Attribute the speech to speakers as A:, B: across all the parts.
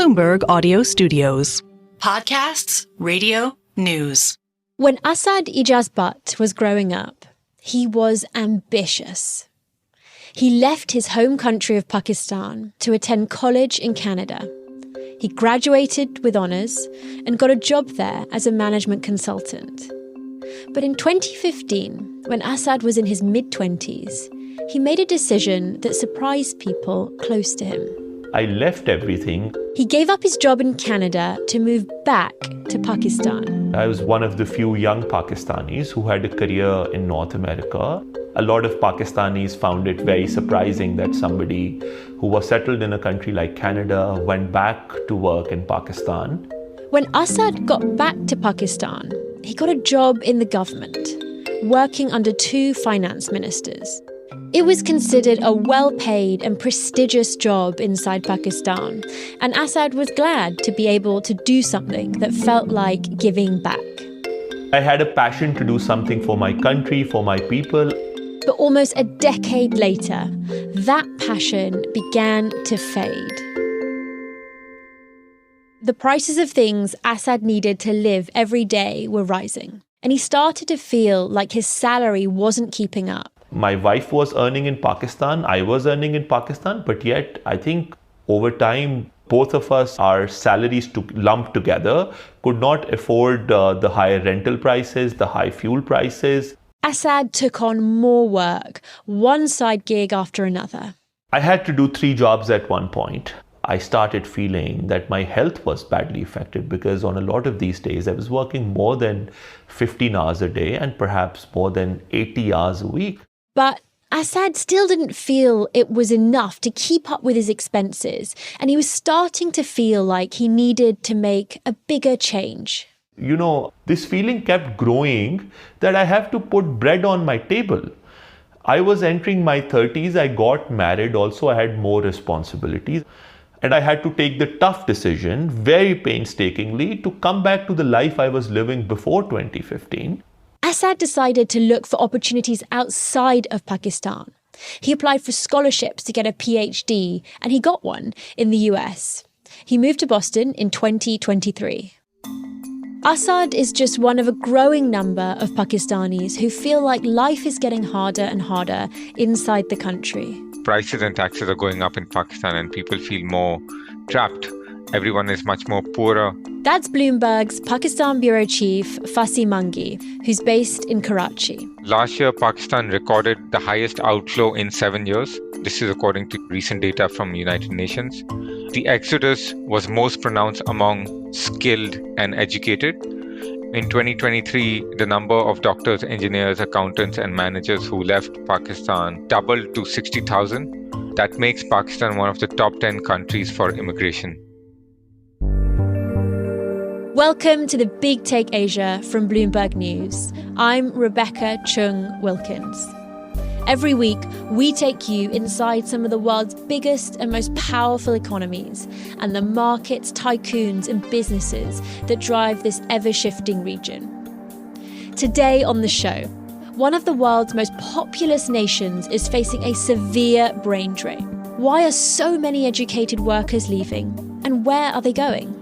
A: Bloomberg Audio Studios.
B: Podcasts, radio, news.
C: When Asad Ijaz Butt was growing up, he was ambitious. He left his home country of Pakistan to attend college in Canada. He graduated with honours and got a job there as a management consultant. But in 2015, when Asad was in his mid-20s, he made a decision that surprised people close to him.
D: I left everything.
C: He gave up his job in Canada to move back to Pakistan.
D: I was one of the few young Pakistanis who had a career in North America. A lot of Pakistanis found it very surprising that somebody who was settled in a country like Canada went back to work in Pakistan.
C: When Asad got back to Pakistan, he got a job in the government, working under two finance ministers. It was considered a well-paid and prestigious job inside Pakistan, and Asad was glad to be able to do something that felt like giving back.
D: I had a passion to do something for my country, for my people.
C: But almost a decade later, that passion began to fade. The prices of things Asad needed to live every day were rising, and he started to feel like his salary wasn't keeping up.
D: My wife was earning in Pakistan, I was earning in Pakistan, but yet I think over time, both of us, our salaries lumped together, could not afford the higher rental prices, the high fuel prices.
C: Asad took on more work, one side gig after another.
D: I had to do 3 jobs at one point. I started feeling that my health was badly affected because on a lot of these days I was working more than 15 hours a day and perhaps more than 80 hours a week.
C: But Asad still didn't feel it was enough to keep up with his expenses, and he was starting to feel like he needed to make a bigger change.
D: You know, this feeling kept growing that I have to put bread on my table. I was entering my 30s, I got married, also I had more responsibilities. And I had to take the tough decision, very painstakingly, to come back to the life I was living before 2015.
C: Asad decided to look for opportunities outside of Pakistan. He applied for scholarships to get a PhD, and he got one in the US. He moved to Boston in 2023. Asad is just one of a growing number of Pakistanis who feel like life is getting harder and harder inside the country.
E: Prices and taxes are going up in Pakistan and people feel more trapped. Everyone is much more poorer.
C: That's Bloomberg's Pakistan bureau chief, Faseeh Mangi, who's based in Karachi.
E: Last year, Pakistan recorded the highest outflow in 7 years. This is according to recent data from United Nations. The exodus was most pronounced among skilled and educated. In 2023, the number of doctors, engineers, accountants, and managers who left Pakistan doubled to 60,000. That makes Pakistan one of the top 10 countries for immigration.
C: Welcome to the Big Take Asia from Bloomberg News. I'm Rebecca Choong Wilkins. Every week, we take you inside some of the world's biggest and most powerful economies and the markets, tycoons, and businesses that drive this ever-shifting region. Today on the show, one of the world's most populous nations is facing a severe brain drain. Why are so many educated workers leaving? And where are they going?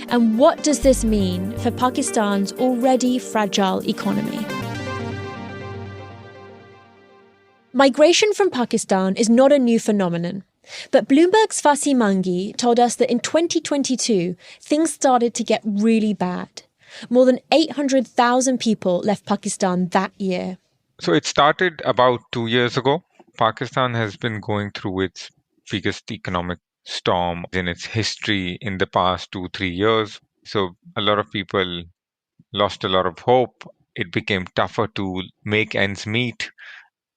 C: And what does this mean for Pakistan's already fragile economy? Migration from Pakistan is not a new phenomenon, but Bloomberg's Faseeh Mangi told us that in 2022, things started to get really bad. More than 800,000 people left Pakistan that year.
E: So it started about 2 years ago. Pakistan has been going through its biggest economic storm in its history in the past 2-3 years. So a lot of people lost a lot of hope. It became tougher to make ends meet.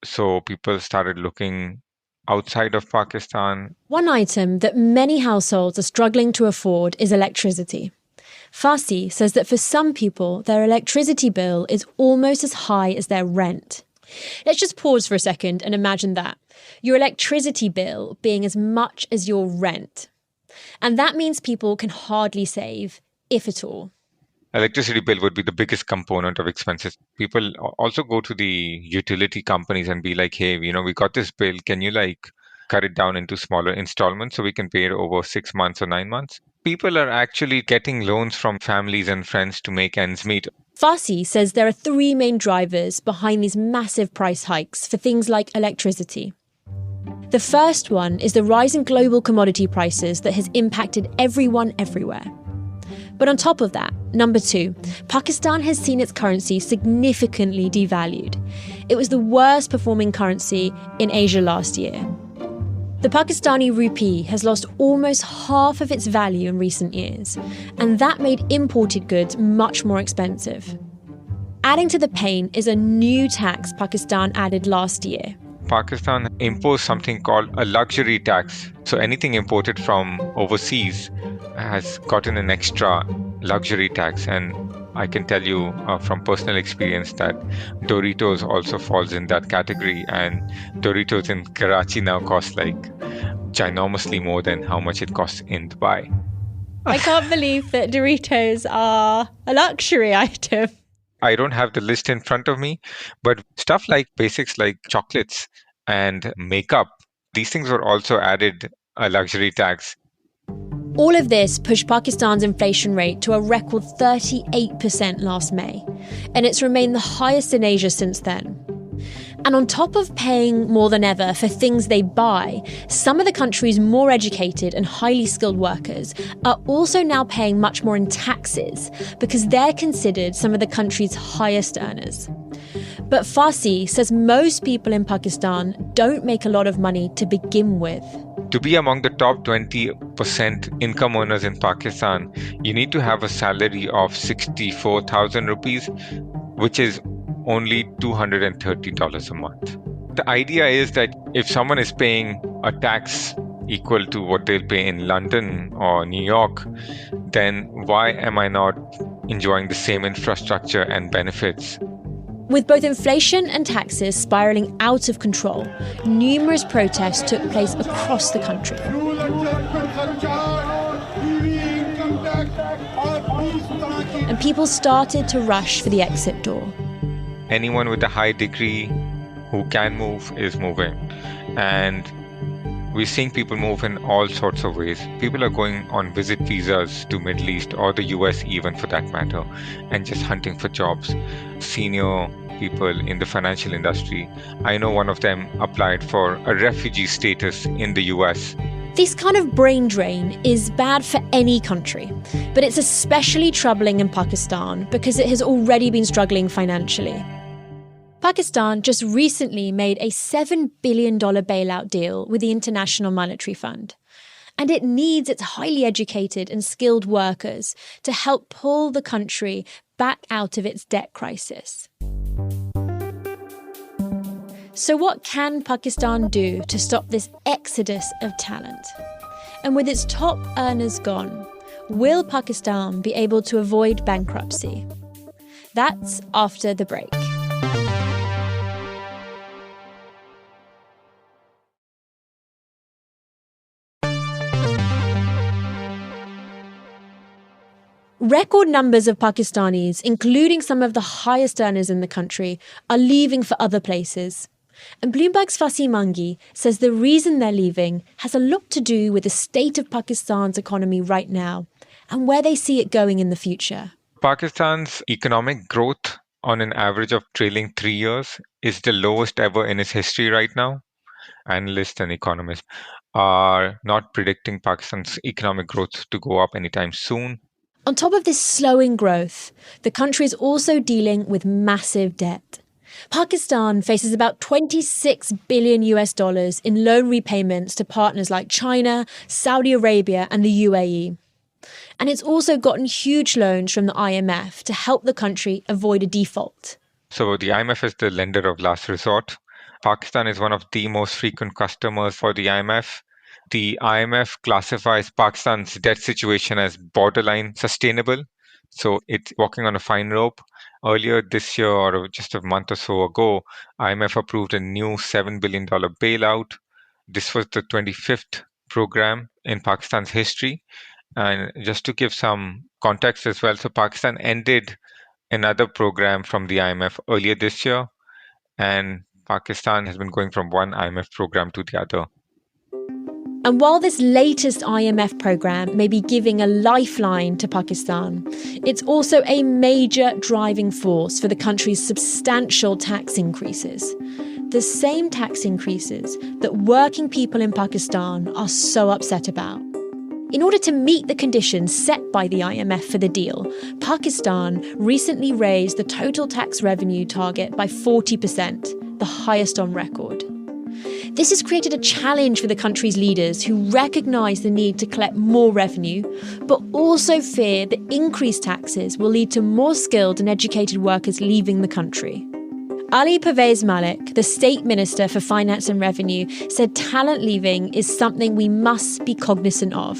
E: So people started looking outside of Pakistan.
C: One item that many households are struggling to afford is electricity. Faseeh says that for some people, their electricity bill is almost as high as their rent. Let's just pause for a second and imagine that. Your electricity bill being as much as your rent. And that means people can hardly save, if at all.
E: Electricity bill would be the biggest component of expenses. People also go to the utility companies and be like, hey, we got this bill. Can you cut it down into smaller installments so we can pay it over 6 months or 9 months. People are actually getting loans from families and friends to make ends meet.
C: Faseeh says there are three main drivers behind these massive price hikes for things like electricity. The first one is the rise in global commodity prices that has impacted everyone everywhere. But on top of that, number two, Pakistan has seen its currency significantly devalued. It was the worst performing currency in Asia last year. The Pakistani rupee has lost almost half of its value in recent years, and that made imported goods much more expensive. Adding to the pain is a new tax Pakistan added last year.
E: Pakistan imposed something called a luxury tax. So anything imported from overseas has gotten an extra luxury tax. And I can tell you from personal experience that Doritos also falls in that category. And Doritos in Karachi now cost like ginormously more than how much it costs in Dubai.
C: I can't believe that Doritos are a luxury item.
E: I don't have the list in front of me, but stuff like basics like chocolates and makeup, these things were also added a luxury tax.
C: All of this pushed Pakistan's inflation rate to a record 38% last May, and it's remained the highest in Asia since then. And on top of paying more than ever for things they buy, some of the country's more educated and highly skilled workers are also now paying much more in taxes because they're considered some of the country's highest earners. But Faseeh says most people in Pakistan don't make a lot of money to begin with.
E: To be among the top 20% income earners in Pakistan, you need to have a salary of 64,000 rupees, which is only $230 a month. The idea is that if someone is paying a tax equal to what they'll pay in London or New York, then why am I not enjoying the same infrastructure and benefits?
C: With both inflation and taxes spiralling out of control, numerous protests took place across the country. And people started to rush for the exit door.
E: Anyone with a high degree who can move is moving. And we're seeing people move in all sorts of ways. People are going on visit visas to Middle East or the US even for that matter, and just hunting for jobs. Senior people in the financial industry, I know one of them applied for a refugee status in the US.
C: This kind of brain drain is bad for any country, but it's especially troubling in Pakistan because it has already been struggling financially. Pakistan just recently made a $7 billion bailout deal with the International Monetary Fund, and it needs its highly educated and skilled workers to help pull the country back out of its debt crisis. So what can Pakistan do to stop this exodus of talent? And with its top earners gone, will Pakistan be able to avoid bankruptcy? That's after the break. Record numbers of Pakistanis, including some of the highest earners in the country, are leaving for other places. And Bloomberg's Faseeh Mangi says the reason they're leaving has a lot to do with the state of Pakistan's economy right now and where they see it going in the future.
E: Pakistan's economic growth on an average of trailing 3 years is the lowest ever in its history right now. Analysts and economists are not predicting Pakistan's economic growth to go up anytime soon.
C: On top of this slowing growth, the country is also dealing with massive debt. Pakistan faces about $26 billion in loan repayments to partners like China, Saudi Arabia, and the UAE. And it's also gotten huge loans from the IMF to help the country avoid a default.
E: So the IMF is the lender of last resort. Pakistan is one of the most frequent customers for the IMF. The IMF classifies Pakistan's debt situation as borderline sustainable. So it's walking on a fine rope. Earlier this year, or just a month or so ago, IMF approved a new $7 billion bailout. This was the 25th program in Pakistan's history. And just to give some context as well, so Pakistan ended another program from the IMF earlier this year, and Pakistan has been going from one IMF program to the other.
C: And while this latest IMF programme may be giving a lifeline to Pakistan, it's also a major driving force for the country's substantial tax increases. The same tax increases that working people in Pakistan are so upset about. In order to meet the conditions set by the IMF for the deal, Pakistan recently raised the total tax revenue target by 40%, the highest on record. This has created a challenge for the country's leaders who recognise the need to collect more revenue, but also fear that increased taxes will lead to more skilled and educated workers leaving the country. Ali Pervez Malik, the State Minister for Finance and Revenue, said talent leaving is something we must be cognizant of.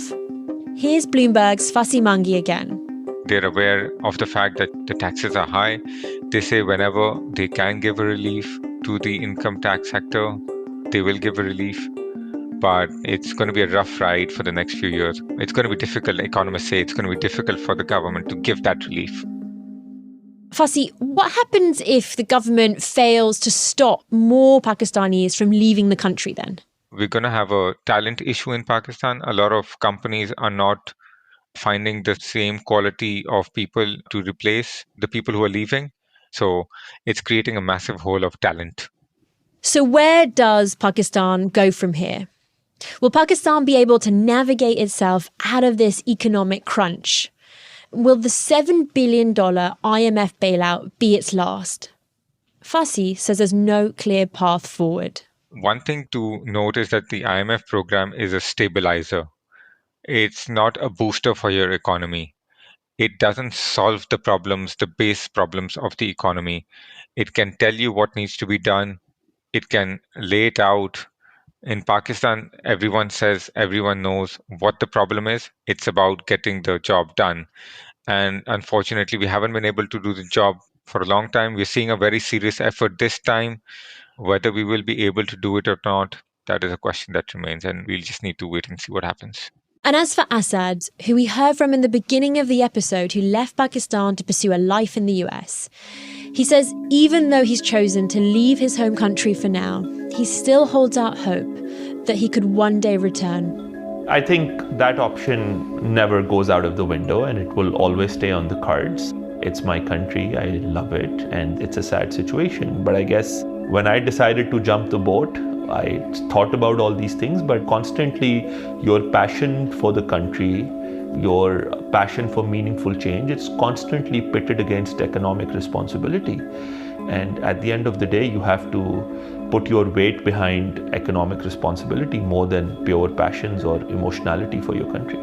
C: Here's Bloomberg's Faseeh Mangi again.
E: They're aware of the fact that the taxes are high. They say whenever they can give a relief to the income tax sector, they will give a relief. But it's going to be a rough ride for the next few years. It's going to be difficult. Economists say it's going to be difficult for the government to give that relief.
C: Faseeh, what happens if the government fails to stop more Pakistanis from leaving the country then?
E: We're going to have a talent issue in Pakistan. A lot of companies are not finding the same quality of people to replace the people who are leaving. So it's creating a massive hole of talent.
C: So where does Pakistan go from here? Will Pakistan be able to navigate itself out of this economic crunch? Will the $7 billion IMF bailout be its last? Faseeh says there's no clear path forward.
E: One thing to note is that the IMF program is a stabilizer. It's not a booster for your economy. It doesn't solve the problems, the base problems of the economy. It can tell you what needs to be done. It can lay it out. In Pakistan, everyone says everyone knows what the problem is. It's about getting the job done. And unfortunately, we haven't been able to do the job for a long time. We're seeing a very serious effort this time. Whether we will be able to do it or not, that is a question that remains. And we'll just need to wait and see what happens.
C: And as for Assad, who we heard from in the beginning of the episode, who left Pakistan to pursue a life in the US, he says even though he's chosen to leave his home country for now, he still holds out hope that he could one day return.
D: I think that option never goes out of the window and it will always stay on the cards. It's my country, I love it, and it's a sad situation. But I guess when I decided to jump the boat, I thought about all these things, but constantly your passion for the country, your passion for meaningful change, it's constantly pitted against economic responsibility. And at the end of the day, you have to put your weight behind economic responsibility more than pure passions or emotionality for your country.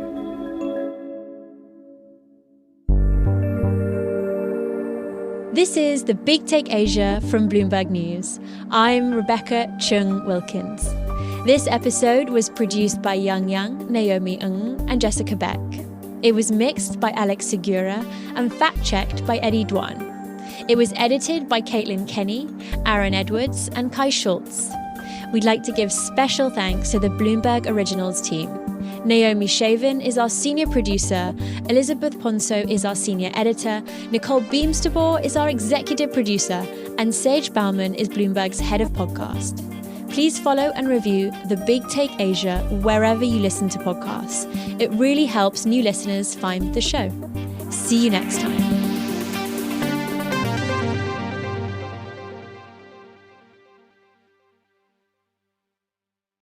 C: This is The Big Take Asia from Bloomberg News. I'm Rebecca Choong Wilkins. This episode was produced by Yang Yang, Naomi Ng, and Jessica Beck. It was mixed by Alex Segura and fact-checked by Eddie Duan. It was edited by Caitlin Kenny, Aaron Edwards, and Kai Schultz. We'd like to give special thanks to the Bloomberg Originals team. Naomi Shavin is our senior producer, Elizabeth Ponso is our senior editor, Nicole Beamstabor is our executive producer, and Sage Bauman is Bloomberg's head of podcast. Please follow and review The Big Take Asia wherever you listen to podcasts. It really helps new listeners find the show. See you next time.